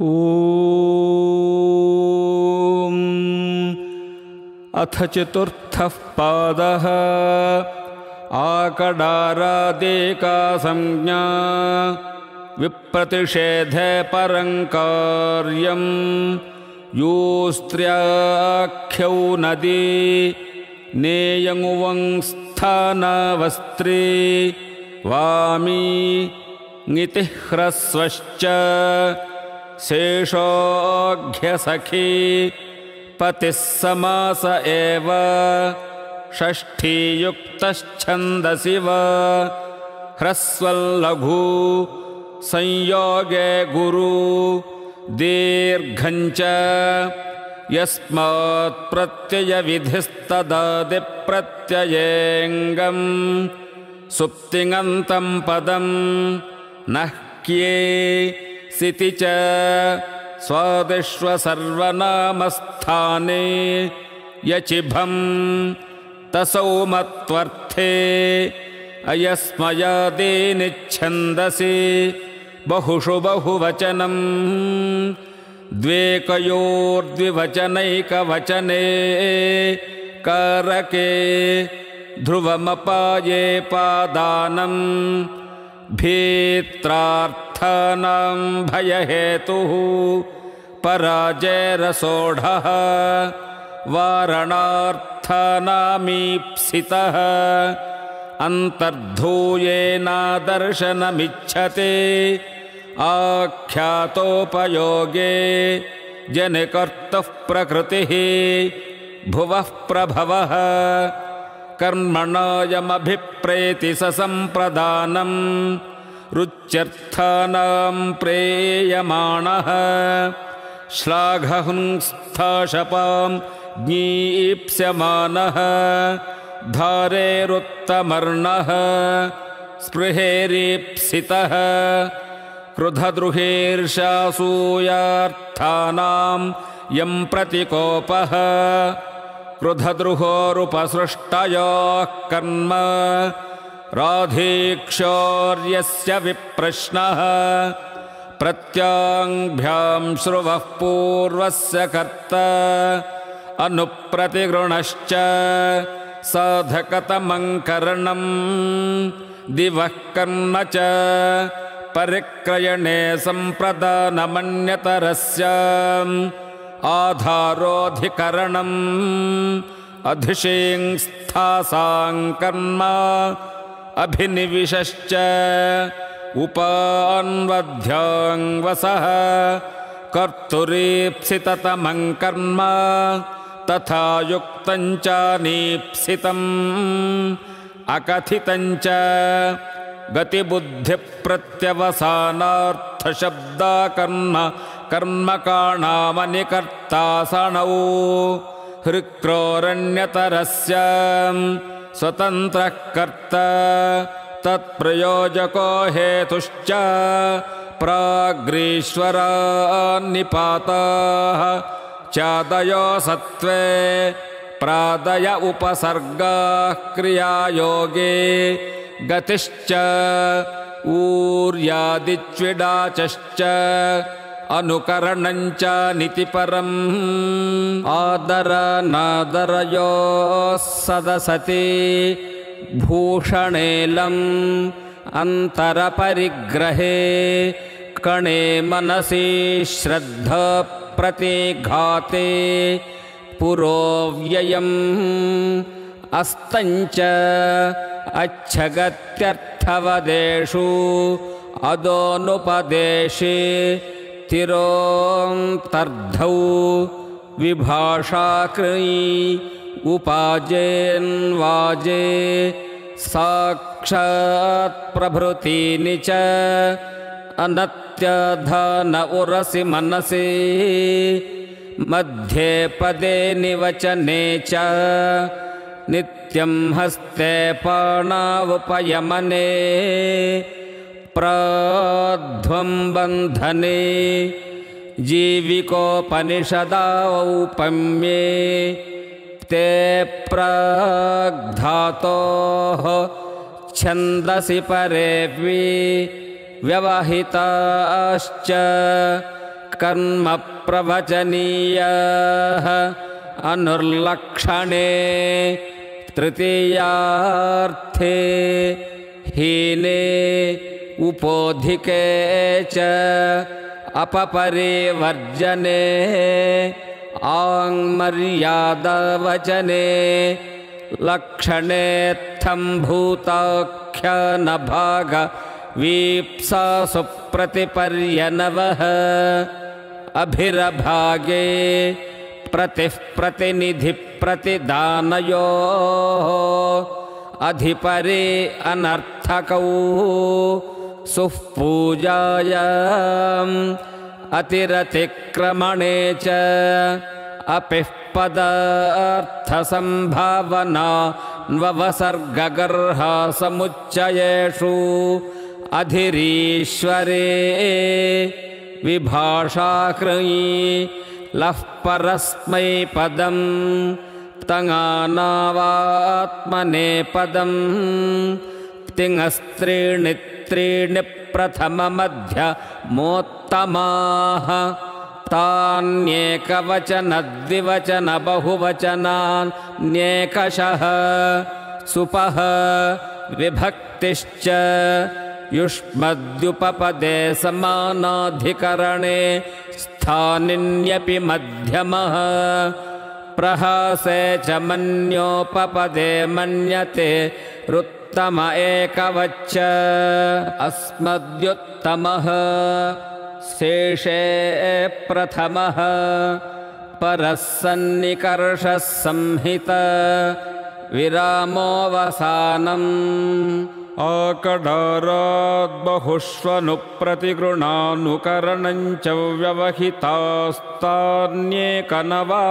ॐ अथ चतुर्थः पादः आकडारादेका संज्ञा विप्रतिषेधे परं कार्यं योस्त्र्याख्यौ नदी नेयङुवंस्थानावस्त्री वामी ङितिः ह्रस्वश्च शेषोऽघ्यसखी पतिः समास एव षष्ठीयुक्तश्छन्दसि वा ह्रस्वल्लघु संयोगे गुरु दीर्घञ्च यस्मात् प्रत्ययविधिस्तदादिप्रत्ययेऽङ्गं सुप्तिङन्तं पदं नः क्ये सिति च स्वादिष्वसर्वनामस्थाने यचिभं तसौ मत्वर्थे अयस्मयादेनिच्छन्दसि बहुषु बहुवचनं द्वेकयोर्द्विवचनैकवचने कारके ध्रुवमपाये पादानं भीत्रार्थानां भयहेतुः पराजयरसोढः वारणार्थानामीप्सितः अन्तर्धूयेनादर्शनमिच्छते आख्यातोपयोगे जनिकर्तुः प्रकृतिः भुवः प्रभवः कर्मणायमभिप्रेति ससम्प्रदानं रुच्यर्थानां प्रेयमाणः श्लाघहुंस्थाशपां ज्ञीप्स्यमानः धारेरुत्तमर्णः स्पृहेरीप्सितः क्रुधद्रुहेर्षासूयार्थानां यं प्रतिकोपः क्रुधद्रुहोरुपसृष्टयोः कर्म राधीक्षोर्यस्य विप्रश्नः प्रत्याङ्भ्यां श्रुवः पूर्वस्य कर्ता अनुप्रतिगृणश्च साधकतमङ्करणं दिवः कर्म च परिक्रयणे सम्प्रदानमन्यतरस्य आधारोऽधिकरणम् अधिशेंस्थासां कर्म अभिनिविशश्च उपान्वध्याङ्वसः कर्तुरीप्सिततमं कर्म तथा युक्तं चानीप्सितम् अकथितं च गतिबुद्धिप्रत्यवसानार्थशब्दाकर्म कर्मकाणामनिकर्तासणौ हृक्रोरण्यतरस्य स्वतन्त्रः कर्ता तत्प्रयोजको हेतुश्च प्राग्रीश्वरान्निपाताः चादयो सत्त्वे प्रादय उपसर्गाः क्रियायोगे गतिश्च ऊर्यादिच्विडाचश्च अनुकरणञ्च नितिपरम् आदरनादरयोः सदसति भूषणेलम् अन्तरपरिग्रहे कणे मनसि श्रद्धा प्रतिघाते पुरोव्ययम् अस्तञ्च अच्छगत्यर्थवदेषु अदोनुपदेशे तिरोऽन्तर्धौ विभाषाकृञि उपाजेन्वाजे साक्षात्प्रभृतीनि च अनत्यधान उरसि मनसि मध्ये पदे निवचने च नित्यं हस्ते पाणावुपयमने प्राध्वं बन्धने जीविकोपनिषदावौपम्ये ते प्राग्धातोः छन्दसि परेऽपि व्यवहिताश्च कर्म प्रवचनीयः अनुर्लक्षणे तृतीयार्थे हीने उपोधिके च अपपरिवर्जने आङ्मर्यादावचने लक्षणेत्थं भूताख्यानभाग वीप्सासु प्रतिपर्यनवः अभिरभागे प्रतिः प्रतिनिधिप्रतिदानयोः अधिपरि अनर्थकौ सुःपूजायाम् अतिरतिक्रमणे च अपिः पदार्थसम्भावना न्ववसर्गगर्हासमुच्चयेषु अधिरीश्वरे विभाषाकृञि लः परस्मै पदं तङानावात्मने पदं तिङस्त्रीणि त्रीणि प्रथममध्यमोत्तमाः तान्येकवचनद्विवचन बहुवचनान्येकशः सुपः विभक्तिश्च युष्मद्युपपदे समानाधिकरणे स्थानिन्यपि मध्यमः प्रहासे च मन्योपपदे मन्यते रुत्तम एकवच्च अस्मद्युत्तमः शेषे प्रथमः परः सन्निकर्षः संहित विरामोऽवसानम् आकडाराद् बहुष्वनुप्रतिगृणानुकरणं च व्यवहितास्तान्येकनवा